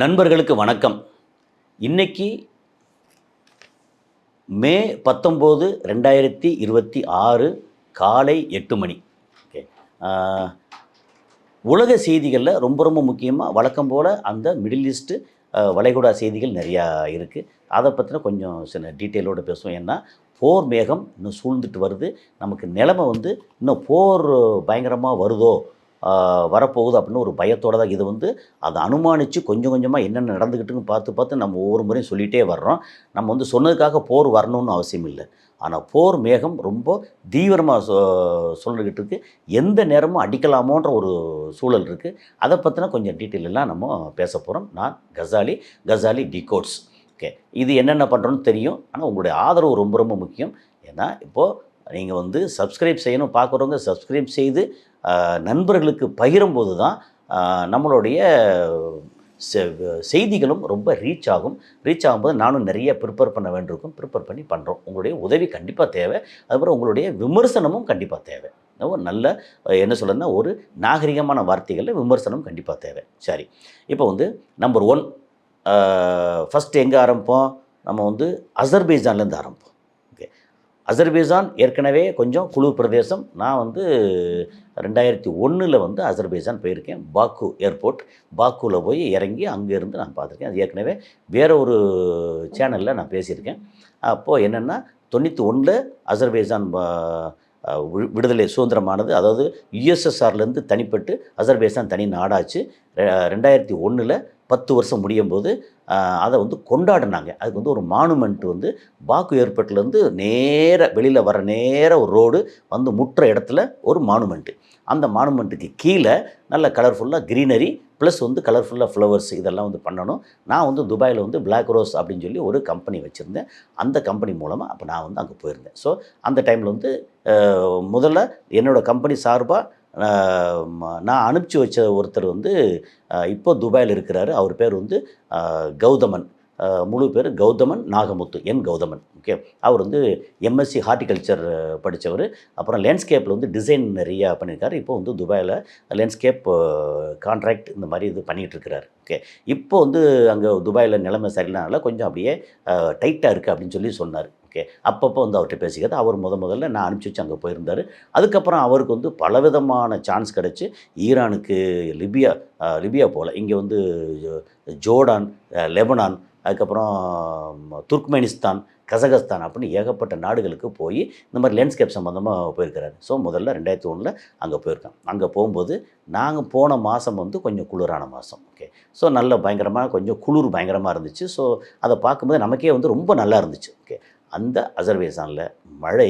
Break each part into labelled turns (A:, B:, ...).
A: நண்பர்களுக்கு வணக்கம். இன்னைக்கு மே 19, 2026 காலை 8 மணி. ஓகே. ஆ, உலக செய்திகளில் ரொம்ப ரொம்ப முக்கியமாக வழக்கம் போல் அந்த மிடில் ஈஸ்ட்டு வளைகுடா செய்திகள் நிறையா இருக்குது. அதை பற்றின கொஞ்சம் சில டீட்டெயிலோடு பேசுவோம். ஏன்னா போர் மேகம் இன்னும் சூழ்ந்துட்டு வருது. நமக்கு நிலைமை இன்னும் போர் பயங்கரமாக வருதோ, வரப்போகுது அப்படின்னு ஒரு பயத்தோடு தான் இது அதை அனுமானித்து கொஞ்சம் கொஞ்சமாக என்னென்ன நடந்துக்கிட்டுன்னு பார்த்து பார்த்து நம்ம ஒவ்வொரு முறையும் சொல்லிகிட்டே வர்றோம். நம்ம சொன்னதுக்காக போர் வரணும்னு அவசியம் இல்லை. ஆனால் போர் மேகம் ரொம்ப தீவிரமாக சொல்லிக்கிட்டு இருக்குது. எந்த நேரமும் அடிக்கலாமோன்ற ஒரு சூழல் இருக்குது. அதை பற்றின கொஞ்சம் டீட்டெயில் எல்லாம் நம்ம பேச போகிறோம். நான் கசாலி டிகோட்ஸ். ஓகே, இது என்னென்ன பண்ணுறோன்னு தெரியும். ஆனால் உங்களுடைய ஆதரவு ரொம்ப ரொம்ப முக்கியம். ஏன்னா இப்போது நீங்கள் சப்ஸ்கிரைப் செய்யணும். பார்க்குறவங்க சப்ஸ்கிரைப் செய்து நண்பர்களுக்கு பகிரும்போது தான் நம்மளுடைய செய்திகளும் ரொம்ப ரீச் ஆகும்போது நானும் நிறைய ப்ரிப்பேர் பண்ண வேண்டியிருக்கும். ப்ரிப்பேர் பண்ணி பண்ணுறோம். உங்களுடைய உதவி கண்டிப்பாக தேவை. அதுக்கப்புறம் உங்களுடைய விமர்சனமும் கண்டிப்பாக தேவை. நல்ல என்ன சொல்கிறதுனா ஒரு நாகரிகமான வார்த்தைகளில் விமர்சனம் கண்டிப்பாக தேவை. சரி, இப்போ நம்பர் 1 ஃபஸ்ட்டு எங்கே ஆரம்பிப்போம்? நம்ம அசர்பைஜான்லேருந்து ஆரம்பிப்போம். ஓகே, அசர்பைஜான் ஏற்கனவே கொஞ்சம் குளிர் பிரதேசம். நான் 2001 அசர்பைஜான் போயிருக்கேன். பாக்கு ஏர்போர்ட், பாக்குவில் போய் இறங்கி அங்கேருந்து நான் பார்த்துருக்கேன். அது ஏற்கனவே வேறு ஒரு சேனலில் நான் பேசியிருக்கேன். அப்போது என்னென்னா 91 அசர்பைஜான் விடுதலை சுதந்திரமானது. அதாவது யுஎஸ்எஸ்ஆர்லேருந்து தனிப்பட்டு அசர்பைஜான் தனி நாடாச்சு. 2001 10 வருஷம் முடியும் போது அதை கொண்டாடினாங்க. அதுக்கு ஒரு மானுமெண்ட் பாக்கு ஏர்போர்ட்லேருந்து நேராக வெளியில் வர நேராக ஒரு ரோடு முட்டுற இடத்துல ஒரு மானுமெண்ட்டு. அந்த மானுமெண்ட்டுக்கு கீழே நல்ல கலர்ஃபுல்லாக க்ரீனரி ப்ளஸ் கலர்ஃபுல்லாக ஃப்ளவர்ஸ் இதெல்லாம் பண்ணணும். நான் துபாயில் பிளாக் ரோஸ் அப்படின்னு சொல்லி ஒரு கம்பெனி வச்சுருந்தேன். அந்த கம்பெனி மூலமாக அப்போ நான் அங்கே போயிருந்தேன். ஸோ அந்த டைமில் முதல்ல என்னோடய கம்பெனி சார்பாக நான் அனுப்பிச்சி வச்ச ஒருத்தர் இப்போ துபாயில் இருக்கிறாரு. அவர் பேர் கௌதமன். முழு பேர் கௌதமன் நாகமுத்து, என் கௌதமன். ஓகே, அவர் எம்எஸ்சி ஹார்டிகல்ச்சர் படித்தவர். அப்புறம் லேண்ட்ஸ்கேப்பில் டிசைன் நிறையா பண்ணியிருக்காரு. இப்போ துபாயில் லேண்ட்ஸ்கேப் கான்ட்ராக்ட் இந்த மாதிரி இது பண்ணிகிட்ருக்கிறாரு. ஓகே, இப்போ அங்கே துபாயில் நிலைமை சரியில்லைனால கொஞ்சம் அப்படியே டைட்டாக இருக்குது அப்படின்னு சொல்லி சொன்னார். ஓகே, அப்பப்போ அவர்கிட்ட பேசிக்கிறது. அவர் முதல்ல நான் அனுப்பிச்சி வச்சு அங்கே போயிருந்தார். அதுக்கப்புறம் அவருக்கு பலவிதமான சான்ஸ் கிடச்சி ஈரானுக்கு, லிபியா போல் இங்கே ஜோர்டான், லெபனான், அதுக்கப்புறம் துர்க்மெனிஸ்தான், கசகஸ்தான் அப்படின்னு ஏகப்பட்ட நாடுகளுக்கு போய் இந்த மாதிரி லேண்ட்ஸ்கேப் சம்மந்தமாக போயிருக்கிறாரு. ஸோ முதல்ல 2001 அங்கே போயிருக்கேன். அங்கே போகும்போது நாங்கள் போன மாதம் கொஞ்சம் குளிரான மாதம். ஓகே, ஸோ நல்ல பயங்கரமாக கொஞ்சம் குளிர் பயங்கரமாக இருந்துச்சு. ஸோ அதை பார்க்கும்போது நமக்கே ரொம்ப நல்லா இருந்துச்சு. ஓகே, அந்த அசர்பைஜானில் மழை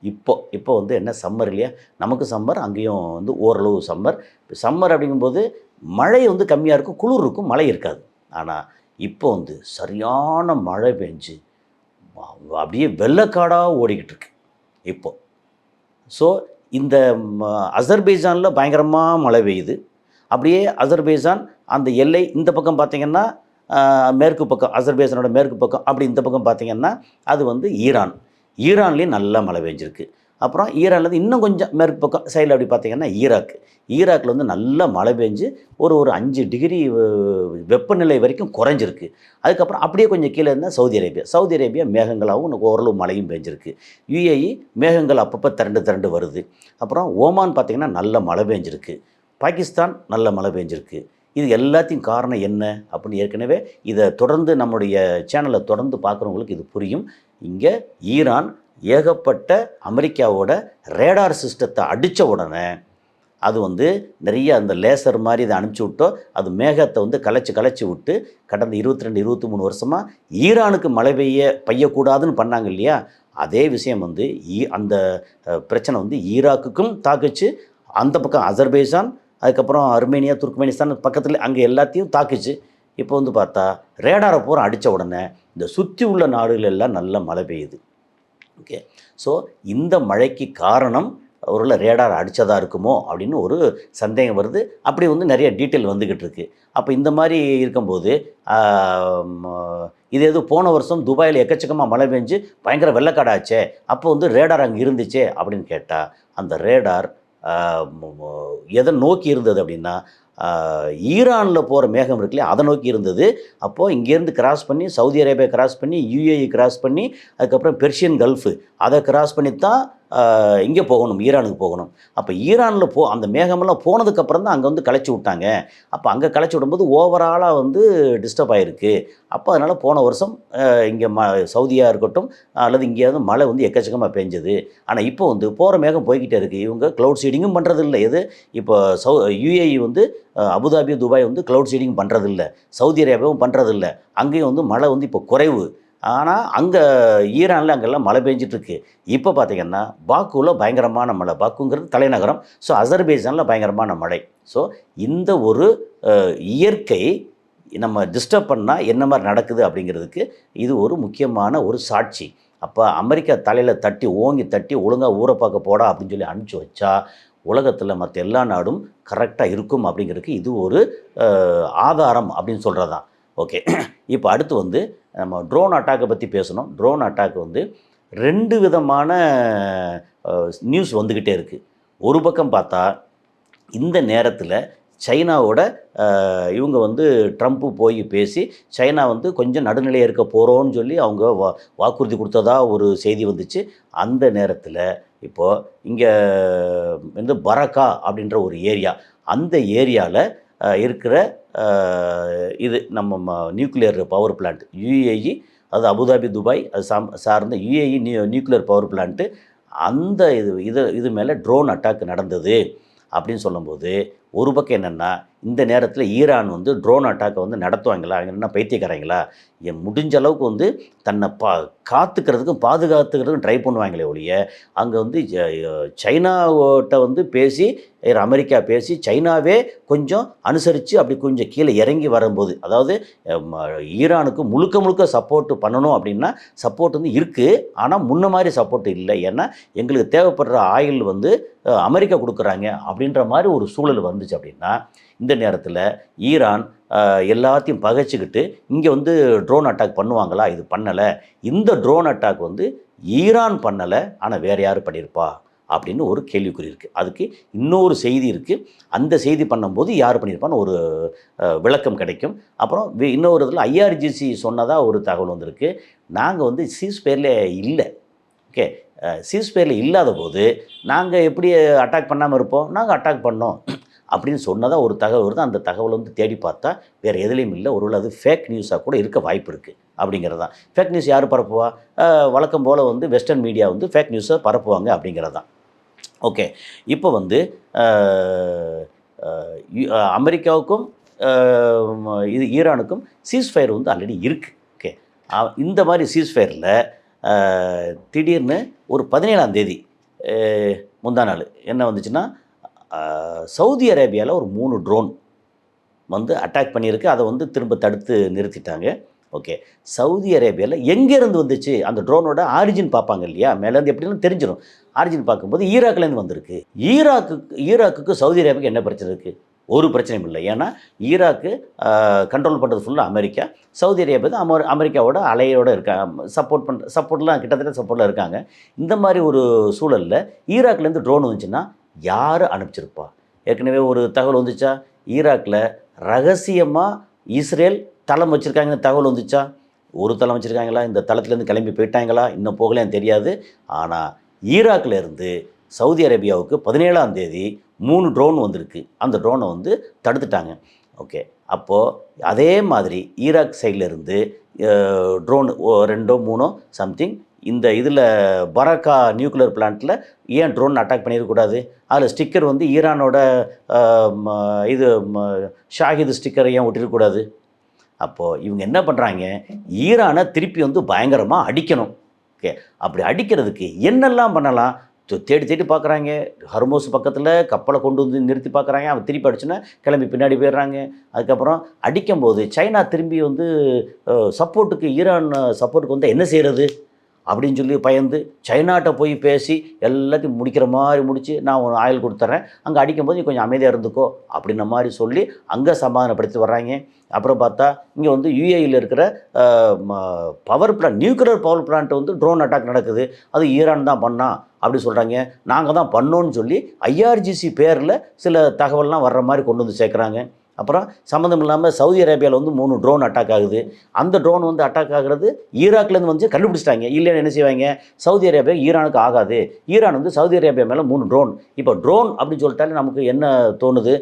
A: இப்போ என்ன சம்மர் இல்லையா? நமக்கு சம்மர், அங்கேயும் ஓரளவு சம்மர் அப்படிங்கும்போது மழை கம்மியாக இருக்கும், குளிர் இருக்கும், மழை இருக்காது. ஆனால் இப்போ சரியான மழை பெஞ்சு அப்படியே வெள்ளக்காடாக ஓடிக்கிட்டு இருக்கு இப்போ. ஸோ இந்த அசர்பைஜானில் பயங்கரமாக மழை பெய்யுது. அப்படியே அசர்பைஜான் அந்த எல்லை இந்த பக்கம் பார்த்திங்கன்னா மேற்கு பக்கம், அசர்பைஜானோட மேற்கு பக்கம், அப்படி இந்த பக்கம் பார்த்திங்கன்னா அது ஈரான்லேயும் நல்லா மழை பெஞ்சிருக்கு. அப்புறம் ஈரான்லேருந்து இன்னும் கொஞ்சம் மேற்கு பக்கம் சைடில் அப்படி பார்த்திங்கன்னா ஈராக்கில் நல்லா மழை பெஞ்சு ஒரு 5 டிகிரி வெப்பநிலை வரைக்கும் குறைஞ்சிருக்கு. அதுக்கப்புறம் அப்படியே கொஞ்சம் கீழே இருந்தால் சவுதி அரேபியா மேகங்களாகவும் ஓரளவு மழையும் பெஞ்சிருக்கு. யுஏஇ மேகங்கள் அப்பப்போ திரண்டு வருது. அப்புறம் ஓமான் பார்த்திங்கன்னா நல்ல மழை பெஞ்சிருக்கு. பாகிஸ்தான் நல்ல மழை பெஞ்சிருக்கு. இது எல்லாத்தையும் காரணம் என்ன அப்படின்னு ஏற்கனவே இதை தொடர்ந்து நம்முடைய சேனலை தொடர்ந்து பார்க்குறவங்களுக்கு இது புரியும். இங்கே ஈரான் ஏகப்பட்ட அமெரிக்காவோட ரேடார் சிஸ்டத்தை அடித்த உடனே அது நிறைய அந்த லேசர் மாதிரி இதை அனுப்பிச்சி விட்டோம். அது மேகத்தை கலைச்சி விட்டு கடந்த 22-23 வருஷமாக ஈரானுக்கு மழை பெய்யக்கூடாதுன்னு பண்ணாங்க இல்லையா? அதே விஷயம் அந்த பிரச்சனை ஈராக்குக்கும் தாக்குச்சு. அந்த பக்கம் அசர்பைஜான், அதுக்கப்புறம் அர்மேனியா, துர்க்மெனிஸ்தான் பக்கத்தில் அங்கே எல்லாத்தையும் தாக்குச்சு. இப்போ பார்த்தா ரேடாரை பூரா அடித்த உடனே இந்த சுற்றி உள்ள நாடுகள் எல்லாம் நல்ல மழை பெய்யுது. ஓகே, ஸோ இந்த மழைக்கு காரணம் ஒருவேளை ரேடார் அடித்ததாக இருக்குமோ அப்படின்னு ஒரு சந்தேகம் வருது. அப்படி நிறைய டீட்டெயில் வந்துக்கிட்டு இருக்குது. அப்போ இந்த மாதிரி இருக்கும்போது இது போன வருஷம் துபாயில் எக்கச்சக்கமாக மழை பெஞ்சு பயங்கர வெள்ளக்காடாச்சே, அப்போ ரேடார் அங்கே இருந்துச்சே அப்படின்னு கேட்டால் அந்த ரேடார் எதை நோக்கி இருந்தது அப்படின்னா ஈரானில் போகிற மேகம் இருக்குல்லையா அதை நோக்கி இருந்தது. அப்போது இங்கேருந்து கிராஸ் பண்ணி சவுதி அரேபியா கிராஸ் பண்ணி யுஏஇ கிராஸ் பண்ணி அதுக்கப்புறம் பெர்ஷியன் கல்ஃபு அதை கிராஸ் பண்ணி தான் இங்கே போகணும், ஈரானுக்கு போகணும். அப்போ ஈரானில் அந்த மேகமெல்லாம் போனதுக்கப்புறம் தான் அங்கே வந்து கலைச்சி விட்டாங்க. அப்போ அங்கே கலைச்சி விடும்போது ஓவராலாக வந்து டிஸ்டர்ப் ஆகிருக்கு. அப்போ அதனால் போன வருஷம் இங்கே சவுதியாக இருக்கட்டும் அல்லது இங்கேயாவது மழை வந்து எக்கச்சக்கமாக பெஞ்சது. ஆனால் இப்போ வந்து போகிற மேகம் போய்கிட்டே இருக்குது. இவங்க க்ளவுட் சீடிங்கும் பண்ணுறதில்ல. எது இப்போ யுஏஇ வந்து அபுதாபி துபாய் வந்து க்ளவுட் சீடிங் பண்ணுறதில்ல, சவுதி அரேபியாவும் பண்ணுறதில்ல. அங்கேயும் வந்து மழை வந்து இப்போ குறைவு. ஆனால் அங்கே ஈரானில் அங்கெல்லாம் மழை பெஞ்சிட்ருக்கு. இப்போ பார்த்திங்கன்னா பாக்குவில் பயங்கரமான மழை. பாக்குங்கிறது தலைநகரம். ஸோ அசர்பைஜானில் பயங்கரமான மழை. ஸோ இந்த ஒரு இயற்கை நம்ம டிஸ்டர்ப் பண்ணால் என்ன மாதிரி நடக்குது அப்படிங்கிறதுக்கு இது ஒரு முக்கியமான ஒரு சாட்சி. அப்போ அமெரிக்கா தலையில் தட்டி ஓங்கி தட்டி ஒழுங்காக ஊரை பார்க்க போடா அப்படின்னு சொல்லி அனுப்பிச்சி வச்சா உலகத்தில் மற்ற எல்லா நாடும் கரெக்டாக இருக்கும் அப்படிங்கிறதுக்கு இது ஒரு ஆதாரம் அப்படின்னு சொல்கிறது தான். ஓகே, இப்போ அடுத்து வந்து நம்ம ட்ரோன் அட்டாக்கை பற்றி பேசணும். ட்ரோன் அட்டாக் வந்து 2 விதமான நியூஸ் வந்துக்கிட்டே இருக்குது. ஒரு பக்கம் பார்த்தா இந்த நேரத்தில் சைனாவோட இவங்க வந்து ட்ரம்ப்பு போய் பேசி சைனா வந்து கொஞ்சம் நடுநிலையாக இருக்க போகிறோன்னு சொல்லி அவங்க வாக்குறுதி கொடுத்ததா ஒரு செய்தி வந்துச்சு. அந்த நேரத்தில் இப்போது இங்கே வந்து பரக்கா அப்படின்ற ஒரு ஏரியா, அந்த ஏரியாவில் இருக்கிற இது நம்ம நியூக்ளியர் பவர் பிளான்ட் யுஏஇ, அது அபுதாபி துபாய் அது சார்ந்த யுஏஇ நியூக்ளியர் பவர் பிளான்ட்டு, அந்த இது மேலே ட்ரோன் அட்டாக் நடந்தது அப்படின்னு சொல்லும்போது ஒரு பக்கம் என்னென்னா இந்த நேரத்தில் ஈரான் வந்து ட்ரோன் அட்டாக்கை வந்து நடத்துவாங்களா, என்ன பைத்தியக்காரங்களா, முடிஞ்ச அளவுக்கு வந்து தன்னை காத்துக்கிறதுக்கும் பாதுகாத்துக்கிறதுக்கும் ட்ரை பண்ணுவாங்களே ஒழிய அங்கே வந்து சைனாவோட்ட வந்து பேசி அமெரிக்கா பேசி சைனாவே கொஞ்சம் அனுசரித்து அப்படி கொஞ்சம் கீழே இறங்கி வரும்போது, அதாவது ஈரானுக்கு முழுக்க சப்போர்ட் பண்ணணும் அப்படின்னா சப்போர்ட் வந்து இருக்குது. ஆனால் முன்ன மாதிரி சப்போர்ட் இல்லை. ஏன்னா எங்களுக்கு தேவைப்படுற ஆயில் வந்து அமெரிக்கா கொடுக்குறாங்க அப்படின்ற மாதிரி ஒரு சூழல் வந்துச்சு. அப்படின்னா இந்த நேரத்தில் ஈரான் எல்லாத்தையும் பகைச்சிக்கிட்டு இங்கே வந்து ட்ரோன் அட்டாக் பண்ணுவாங்களா? இது பண்ணலை. இந்த ட்ரோன் அட்டாக் வந்து ஈரான் பண்ணலை, ஆனால் வேறு யார் பண்ணியிருப்பா அப்படின்னு ஒரு கேள்விக்குறி இருக்குது. அதுக்கு இன்னொரு செய்தி இருக்குது. அந்த செய்தி பண்ணும்போது யார் பண்ணியிருப்பான்னு ஒரு விளக்கம் கிடைக்கும். அப்புறம் இன்னொரு இதில் ஐஆர்ஜிசி சொன்னதாக ஒரு தகவல் வந்திருக்கு. நாங்கள் வந்து சீஸ்பேரில் இல்லை. ஓகே, சீஸ்பேரில் இல்லாத போது நாங்கள் எப்படி அட்டாக் பண்ணாமல் இருப்போம்? நாங்கள் அட்டாக் பண்ணோம் அப்படின்னு சொன்னதாக ஒரு தகவல் வருது. அந்த தகவல் வந்து தேடி பார்த்தா வேறு எதுலேயும் இல்லை. ஒருவேளை அது ஃபேக் நியூஸாக கூட இருக்க வாய்ப்பு இருக்குது அப்படிங்கிறது தான். ஃபேக் நியூஸ் யார் பரப்புவா? வழக்கம் போல் வந்து வெஸ்டர்ன் மீடியா வந்து ஃபேக் நியூஸை பரப்புவாங்க அப்படிங்கிறது தான். ஓகே, இப்போ வந்து அமெரிக்காவுக்கும் இது ஈரானுக்கும் சீஸ்ஃபயர் வந்து ஆல்ரெடி இருக்குது. ஓகே, இந்த மாதிரி சீஸ்ஃபயரில் திடீர்னு ஒரு 17ஆம் தேதி முந்தா நாள் என்ன வந்துச்சுன்னா சவுதி அரேபியாவில் ஒரு 3 ட்ரோன் வந்து அட்டாக் பண்ணியிருக்கு. அதை வந்து திரும்ப தடுத்து நிறுத்திட்டாங்க. ஓகே, சவுதி அரேபியாவில் எங்கேருந்து வந்துச்சு அந்த ட்ரோனோட ஆரிஜின் பார்ப்பாங்க இல்லையா, மேலேருந்து எப்படின்னு தெரிஞ்சிடும். ஆரிஜின் பார்க்கும்போது ஈராக்லேருந்து வந்திருக்கு. ஈராக்குக்கு சவுதி அரேபியாவுக்கு என்ன பிரச்சனை இருக்குது? ஒரு பிரச்சனையும் இல்லை. ஏன்னா ஈராக்கு கண்ட்ரோல் பண்ணுறது ஃபுல்லாக அமெரிக்கா, சவுதி அரேபியா தான் அமெரிக்காவோட அலையோடு இருக்காங்க, சப்போர்ட்லாம் கிட்டத்தட்ட சப்போர்ட்டில் இருக்காங்க. இந்த மாதிரி ஒரு சூழலில் ஈராக்லேருந்து ட்ரோன் வந்துச்சுன்னா யார் அனுப்பிச்சிருப்பா? ஏற்கனவே ஒரு தகவல் வந்துச்சா, ஈராக்கில் ரகசியமாக இஸ்ரேல் தளம் வச்சுருக்காங்கன்னு தகவல் வந்துச்சா? ஒரு தளம் வச்சுருக்காங்களா? இந்த தளத்துலேருந்து கிளம்பி போயிட்டாங்களா? இன்னும் போகலன்னு தெரியாது. ஆனால் ஈராக்கிலேருந்து சவுதி அரேபியாவுக்கு 17ஆம் தேதி 3 ட்ரோன் வந்திருக்கு. அந்த ட்ரோனை வந்து தடுத்துட்டாங்க. ஓகே, அப்போது அதே மாதிரி ஈராக் சைட்லேருந்து ட்ரோன் 2ஓ 3ஓ சம்திங் இந்த இதில் பரக்கா நியூக்ளியர் பிளான்ட்டில் ஏன் ட்ரோன் அட்டாக் பண்ணிடக்கூடாது? அதில் ஸ்டிக்கர் வந்து ஈரானோட இது ஷாஹித் ஸ்டிக்கரை ஏன் ஒட்டிடக்கூடாது? அப்போது இவங்க என்ன பண்ணுறாங்க, ஈரானை திருப்பி வந்து பயங்கரமாக அடிக்கணும். ஓகே, அப்படி அடிக்கிறதுக்கு என்னெல்லாம் பண்ணலாம் தேடி பார்க்குறாங்க. ஹர்மோஸ் பக்கத்தில் கப்பலை கொண்டு வந்து நிறுத்தி பார்க்குறாங்க. அவன் திருப்பி அடிச்சுன்னா கிளம்பி பின்னாடி போயிடுறாங்க. அதுக்கப்புறம் அடிக்கும்போது சைனா திரும்பி வந்து சப்போர்ட்டுக்கு ஈரான் சப்போர்ட்டுக்கு வந்து என்ன செய்கிறது அப்படின்னு சொல்லி பயந்து சைனாட்ட போய் பேசி எல்லாத்தையும் முடிக்கிற மாதிரி முடித்து நான் ஒரு ஆயில் கொடுத்துட்றேன், அங்கே அடிக்கும்போது நீ கொஞ்சம் அமைதியாக இருந்துக்கோ அப்படின்ன மாதிரி சொல்லி அங்கே சமாதானப்படுத்தி வர்றாங்க. அப்புறம் பார்த்தா இங்கே வந்து யுஏஇயில் இருக்கிற power plant, nuclear power plant வந்து ட்ரோன் அட்டாக் நடக்குது, அது ஈரான் தான் பண்ணா அப்படி சொல்கிறாங்க. நாங்கள் தான் பண்ணோன்னு சொல்லி ஐஆர்ஜிசி பேரில் சில தகவல்லாம் வர்ற மாதிரி கொண்டு வந்து சேர்க்குறாங்க. அப்புறம் சம்மந்தம் இல்லாமல் சவுதி அரேபியாவில் வந்து 3 ட்ரோன் அட்டாக் ஆகுது. அந்த ட்ரோன் வந்து அட்டாக் ஆகிறது ஈராக்லேருந்து வந்து கண்டுபிடிச்சிட்டாங்க. இல்லைன்னு என்ன செய்வாங்க, சவுதி அரேபியா ஈரானுக்கு ஆகாது, ஈரான் வந்து சவுதி அரேபியா மேலே 3 ட்ரோன். இப்போ ட்ரோன் அப்படின்னு சொல்லிட்டாலே நமக்கு என்ன தோணுது,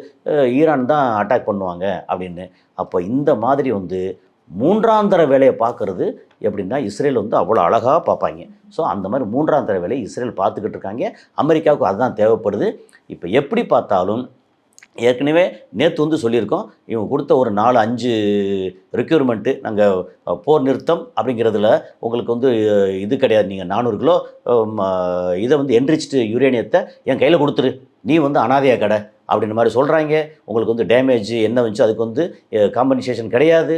A: ஈரான் தான் அட்டாக் பண்ணுவாங்க அப்படின்னு. அப்போ இந்த மாதிரி வந்து மூன்றாந்தர வேலையை பார்க்குறது எப்படின்னா இஸ்ரேல் வந்து அவ்வளோ அழகாக பார்ப்பாங்க. ஸோ அந்த மாதிரி மூன்றாந்தர வேலையை இஸ்ரேல் பார்த்துக்கிட்டு இருக்காங்க. அமெரிக்காவுக்கு அதுதான் தேவைப்படுது. இப்போ எப்படி பார்த்தாலும் ஏற்கனவே நேற்று வந்து சொல்லியிருக்கோம், இவங்க கொடுத்த ஒரு 4-5 ரெக்யூர்மெண்ட்டு, நாங்கள் போர் நிறுத்தம் அப்படிங்கிறதுல உங்களுக்கு வந்து இது கிடையாது, நீங்கள் 400 கிலோ இதை வந்து என்ரிச்டு யுரேனியத்தை என் கையில் கொடுத்துரு, நீ வந்து அனாதையாக கடை அப்படின்ற மாதிரி சொல்கிறாங்க. உங்களுக்கு வந்து டேமேஜ் என்ன வந்துச்சு அதுக்கு வந்து காம்பன்சேஷன் கிடையாது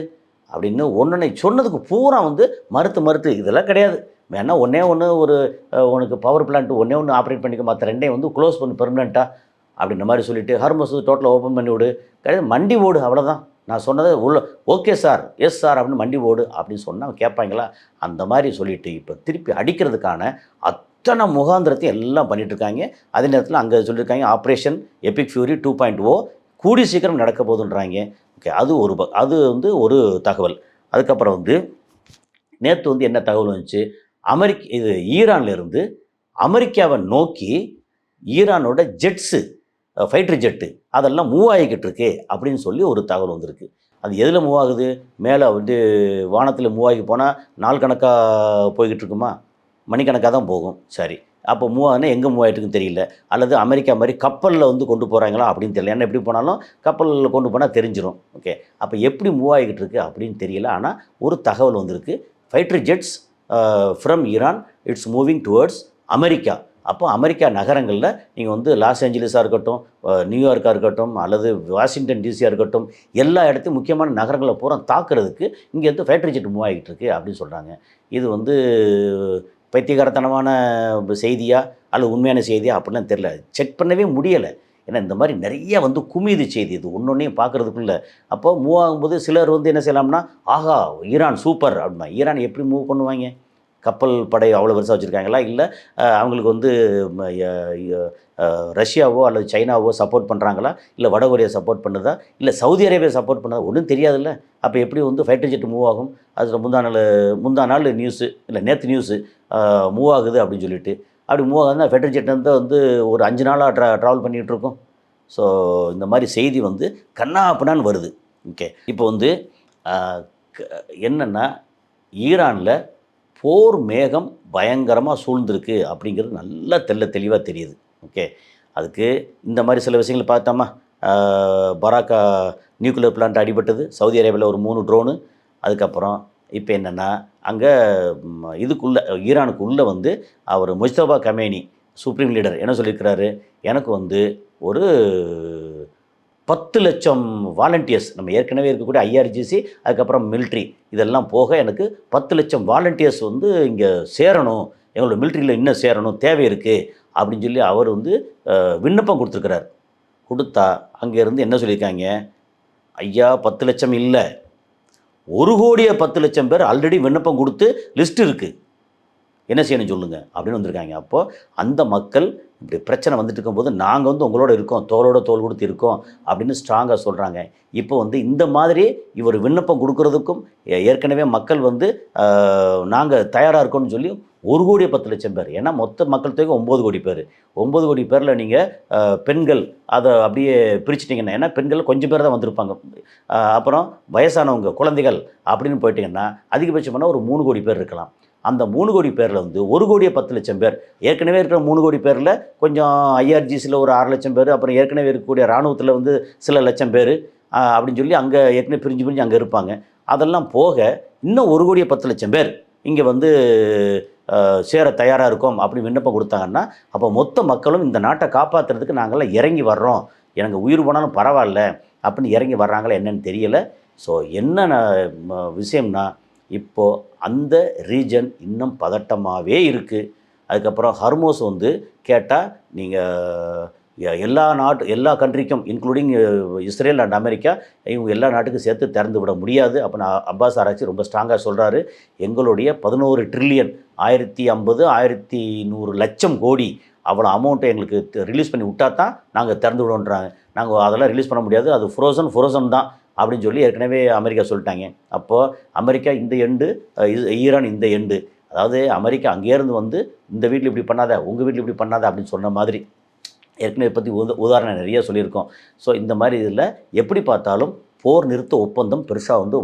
A: அப்படின்னு ஒன்றை சொன்னதுக்கு பூரா வந்து மறுத்து இதெல்லாம் கிடையாது, வேணா ஒன்றே ஒரு உனக்கு பவர் பிளான்ட் ஒன்று ஆப்ரேட் பண்ணிக்க, மற்ற ரெண்டையும் வந்து க்ளோஸ் பண்ணி பெர்மனெண்ட்டாக அப்படின்ற மாதிரி சொல்லிவிட்டு ஹார்மஸ் டோட்டலாக ஓப்பன் பண்ணி விடு, கிடையாது மண்டி ஓடு, அவ்வளோதான் நான் சொன்னது உள்ள ஓகே சார், எஸ் சார் அப்படின்னு மண்டி ஓடு அப்படின்னு சொன்னால் கேட்பாங்களா? அந்த மாதிரி சொல்லிவிட்டு இப்போ திருப்பி அடிக்கிறதுக்கான அத்தனை முகாந்திரத்தையும் எல்லாம் பண்ணிகிட்ருக்காங்க. அதே நேரத்தில் அங்கே சொல்லியிருக்காங்க ஆப்ரேஷன் எபிக் ஃபியூரி 2.0 கூடி சீக்கிரம் நடக்க போதுன்றாங்க. ஓகே, அது வந்து ஒரு தகவல். அதுக்கப்புறம் வந்து நேற்று வந்து என்ன தகவல் வந்துச்சு, இது ஈரான்லேருந்து அமெரிக்காவை நோக்கி ஈரானோட ஜெட்ஸு, ஃபைட்டர் ஜெட்டு அதெல்லாம் மூவ் ஆகிக்கிட்டு இருக்கு அப்படின்னு சொல்லி ஒரு தகவல் வந்திருக்கு. அது எதில் மூவ் ஆகுது, மேலே வந்து வானத்தில் மூவ் ஆகி போனால் நாள் கணக்காக போய்கிட்டு இருக்குமா, மணிக்கணக்காக தான் போகும். சரி, அப்போ மூவ் ஆகுதுன்னா எங்கே மூவ் ஆகிட்டுருக்குன்னு தெரியல, அல்லது அமெரிக்கா மாதிரி கப்பலில் வந்து கொண்டு போகிறாங்களா அப்படின்னு தெரியல. ஏன்னா எப்படி போனாலும் கப்பலில் கொண்டு போனால் தெரிஞ்சிடும். ஓகே, அப்போ எப்படி மூவ் ஆகிக்கிட்டு இருக்குது அப்படின்னு தெரியல. ஆனால் ஒரு தகவல் வந்திருக்கு, fighter ஜெட்ஸ் from Iran it's moving towards America. அப்போ அமெரிக்கா நகரங்களில் நீங்கள் வந்து லாஸ் ஏஞ்சலிஸாக இருக்கட்டும், நியூயார்க்காக இருக்கட்டும், அல்லது வாஷிங்டன் டிசியாக இருக்கட்டும், எல்லா இடத்தையும் முக்கியமான நகரங்களை பூரா தாக்குறதுக்கு இங்கேருந்து ஃபைட்டர் ஜெட் மூவ் ஆகிட்டு இருக்கு அப்படின்னு சொல்கிறாங்க. இது வந்து பைத்தியகாரத்தனமான செய்தியா அல்லது உண்மையான செய்தியா அப்படிலாம் தெரில, செக் பண்ணவே முடியலை. ஏன்னா இந்த மாதிரி நிறைய வந்து குமிது செய்தி, இது ஒன்றொன்றையும் பார்க்குறதுக்குள்ள. அப்போ மூவ் ஆகும்போது சிலர் வந்து என்ன செய்யலாம்னா, ஆஹா ஈரான் சூப்பர் அப்படின்னா, ஈரான் எப்படி மூவ் பண்ணுவாங்க, கப்பல் படை அவ்வளோ பெருசாக வச்சுருக்காங்களா, இல்லை அவங்களுக்கு வந்து ரஷ்யாவோ அல்லது சைனாவோ சப்போர்ட் பண்ணுறாங்களா, இல்லை வடகொரியா சப்போர்ட் பண்ணுதா, இல்லை சவுதி அரேபியா சப்போர்ட் பண்ணுதா, ஒன்றும் தெரியாதுல்ல. அப்போ எப்படி வந்து ஃபைட்டர் ஜெட் மூவ் ஆகும்? அதில் முந்தா நாள் நியூஸு, இல்லை நேற்று நியூஸு மூவ் ஆகுது அப்படின்னு சொல்லிட்டு, அப்படி மூவ் ஆகுதுன்னா ஃபைட்டர் ஜெட் வந்து ஒரு 5 நாளாக ட்ராவல் பண்ணிகிட்டு இருக்கோம். ஸோ இந்த மாதிரி செய்தி வந்து கண்ணா அப்படின்னான்னு வருது. ஓகே, இப்போ வந்து என்னென்னா ஈரானில் போர் மேகம் பயங்கரமாக சூழ்ந்திருக்கு அப்படிங்கிறது நல்லா தெளிவாக தெரியுது. ஓகே, அதுக்கு இந்த மாதிரி சில விஷயங்கள் பார்த்தோமா, பராக்கா நியூக்ளியர் பிளான்ட் அடிபட்டது, சவுதி அரேபியாவில் ஒரு 3 ட்ரோனு. அதுக்கப்புறம் இப்போ என்னென்னா அங்கே இதுக்குள்ளே ஈரானுக்குள்ளே வந்து அவர் முஜ்தபா கமேனி சுப்ரீம் லீடர் என்ன சொல்லியிருக்கிறாரு, எனக்கு வந்து ஒரு 10 லட்சம் வாலண்டியர்ஸ், நம்ம ஏற்கனவே இருக்கக்கூடிய ஐஆர்ஜிசி அதுக்கப்புறம் மிலிட்ரி இதெல்லாம் போக எனக்கு 10 லட்சம் வாலண்டியர்ஸ் வந்து இங்கே சேரணும், எங்களோட மிலிட்ரியில் இன்னும் சேரணும், தேவை இருக்குது அப்படின்னு சொல்லி அவர் வந்து விண்ணப்பம் கொடுத்துருக்கிறார். கொடுத்தா அங்கேருந்து என்ன சொல்லியிருக்காங்க, ஐயா 10 லட்சம் இல்லை, 1,10,00,000 பேர் ஆல்ரெடி விண்ணப்பம் கொடுத்து லிஸ்ட் இருக்குது, என்ன செய்யணும் சொல்லுங்கள் அப்படின்னு வந்திருக்காங்க. அப்போது அந்த மக்கள் இப்படி பிரச்சனை வந்துட்டு இருக்கும்போது நாங்கள் வந்து உங்களோட இருக்கோம், தோளோட தோள் கொடுத்து இருக்கோம் அப்படின்னு ஸ்ட்ராங்காக சொல்கிறாங்க. இப்போ வந்து இந்த மாதிரி இவர் விண்ணப்பம் கொடுக்கறதுக்கும் ஏற்கனவே மக்கள் வந்து நாங்கள் தயாராக இருக்கோம்னு சொல்லி 1,10,00,000 பேர், ஏன்னா மொத்த மக்கள் தொகை 9 கோடி பேர், 9 கோடி பேரில் நீங்கள் பெண்கள் அதை அப்படியே பிரிச்சுட்டிங்கன்னா, ஏன்னா பெண்கள் கொஞ்சம் பேர் தான் வந்திருப்பாங்க, அப்புறம் வயசானவங்க குழந்தைகள் அப்படின்னு போயிட்டிங்கன்னா அதிகபட்சம் பண்ணால் ஒரு 3 கோடி பேர் இருக்கலாம். அந்த 3 கோடி பேரில் வந்து 1,10,00,000 பேர், ஏற்கனவே இருக்கிற 3 கோடி பேரில் கொஞ்சம் ஐஆர்ஜிசியில் ஒரு 6 லட்சம் பேர், அப்புறம் ஏற்கனவே இருக்கக்கூடிய இராணுவத்தில் வந்து சில லட்சம் பேர் அப்படின்னு சொல்லி அங்கே ஏற்கனவே பிரிஞ்சு அங்கே இருப்பாங்க. அதெல்லாம் போக இன்னும் 1,10,00,000 பேர் இங்கே வந்து சேர தயாராக இருக்கோம் அப்படி விண்ணப்பம் கொடுத்தாங்கன்னா, அப்போ மொத்த மக்களும் இந்த நாட்டை காப்பாற்றுறதுக்கு நாங்கள்லாம் இறங்கி வர்றோம், எனக்கு உயிர் போனாலும் பரவாயில்ல அப்படின்னு இறங்கி வர்றாங்களா என்னன்னு தெரியலை. ஸோ என்ன விஷயம்னா, இப்போது அந்த ரீஜன் இன்னும் பதட்டமாகவே இருக்குது. அதுக்கப்புறம் ஹர்மோஸ் வந்து கேட்டால் நீங்கள் எல்லா கண்ட்ரிக்கும் இன்க்ளூடிங் இஸ்ரேல் அண்ட் அமெரிக்கா இவங்க எல்லா நாட்டுக்கும் சேர்த்து திறந்து விட முடியாது. அப்போ நான் அப்பாஸ் ஆராய்ச்சி ரொம்ப ஸ்ட்ராங்காக சொல்கிறாரு. எங்களுடைய 11 ட்ரில்லியன் 1050 1100 லட்சம் கோடி அவ்வளோ அமௌண்ட்டை எங்களுக்கு ரிலீஸ் பண்ணி விட்டா தான் நாங்கள் திறந்து விடுவோன்றாங்க. நாங்கள் அதெல்லாம் ரிலீஸ் பண்ண முடியாது, அது ஃப்ரோசன் தான் அப்படின்னு சொல்லி ஏற்கனவே அமெரிக்கா சொல்லிட்டாங்க. அப்போது அமெரிக்கா இந்த எண்டு, ஈரான் இந்த எண்டு. அதாவது அமெரிக்கா அங்கேருந்து வந்து இந்த வீட்டில் இப்படி பண்ணாத, உங்கள் வீட்டில் இப்படி பண்ணாத அப்படின்னு சொன்ன மாதிரி ஏற்கனவே பற்றி உதாரணம் நிறைய சொல்லியிருக்கோம். ஸோ இந்த மாதிரி இதில் எப்படி பார்த்தாலும் போர் நிறுத்த ஒப்பந்தம் பெருசாக வந்து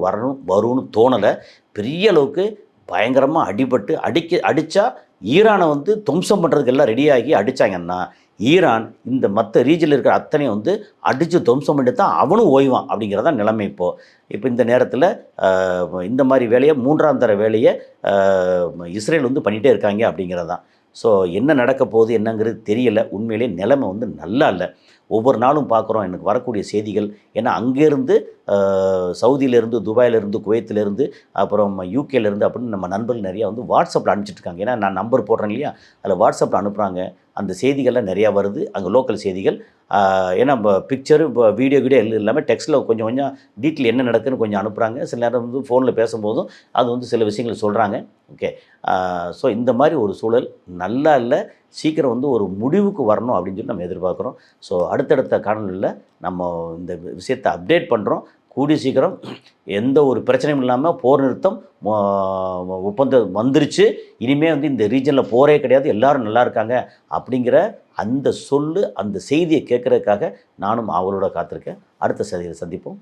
A: வரும்னு தோணலை. பெரிய அளவுக்கு பயங்கரமாக அடித்தா ஈரானை வந்து துவம்சம் பண்ணுறதுக்கு எல்லாம் ரெடியாகி அடித்தாங்கன்னா ஈரான் இந்த மற்ற ரீஜனில் இருக்கிற அத்தனையும் வந்து அடித்து துவம்சம் பண்ணி தான் அவனும் ஓய்வான் அப்படிங்கிறதான் நிலைமை இப்போ இந்த நேரத்தில் இந்த மாதிரி வேலையை 3ஆம் தர வேலையை இஸ்ரேல் வந்து பண்ணிகிட்டே இருக்காங்க அப்படிங்கிறது தான். ஸோ என்ன நடக்க போகுது என்னங்கிறது தெரியல. உண்மையிலே நிலைமை வந்து நல்லா இல்லை. ஒவ்வொரு நாளும் பார்க்குறோம் எனக்கு வரக்கூடிய செய்திகள். ஏன்னா அங்கேருந்து சவுதியிலேருந்து, துபாயிலேருந்து, குவைத்திலேருந்து, அப்புறம் யூகேலேருந்து அப்படின்னு நம்ம நண்பர்கள் நிறையா வந்து வாட்ஸ்அப்பில் அனுப்பிச்சிட்ருக்காங்க. ஏன்னா நான் நம்பர் போடுறேன் இல்லையா, அதில் வாட்ஸ்அப்பில் அனுப்புகிறாங்க. அந்த செய்திகள்லாம் நிறையா வருது, அங்கே லோக்கல் செய்திகள். ஏன்னா பிக்சரு வீடியோ இல்லாமல் டெக்ஸ்ட்டில் கொஞ்சம் டீட்டெயில் என்ன நடக்குதுன்னு கொஞ்சம் அனுப்புகிறாங்க. சில நேரம் வந்து ஃபோனில் பேசும்போதும் அது வந்து சில விஷயங்கள் சொல்கிறாங்க. ஓகே. ஸோ இந்த மாதிரி ஒரு சூழல் நல்லா இல்லை. சீக்கிரம் வந்து ஒரு முடிவுக்கு வரணும் அப்படின்னு சொல்லி நம்ம எதிர்பார்க்குறோம். ஸோ அடுத்தடுத்த காணொலியில் நம்ம இந்த விஷயத்தை அப்டேட் பண்ணுறோம். கூடிய சீக்கிரம் எந்த ஒரு பிரச்சனையும் இல்லாமல் போர் நிறுத்தம் ஒப்பந்தம் வந்துருச்சு. இனிமேல் வந்து இந்த ரீஜனில் போரே கிடையாது, எல்லோரும் நல்லா இருக்காங்க அப்படிங்கிற அந்த செய்தியை கேட்குறதுக்காக நானும் அவளோட காத்திருக்கேன். அடுத்த சந்திப்போம்.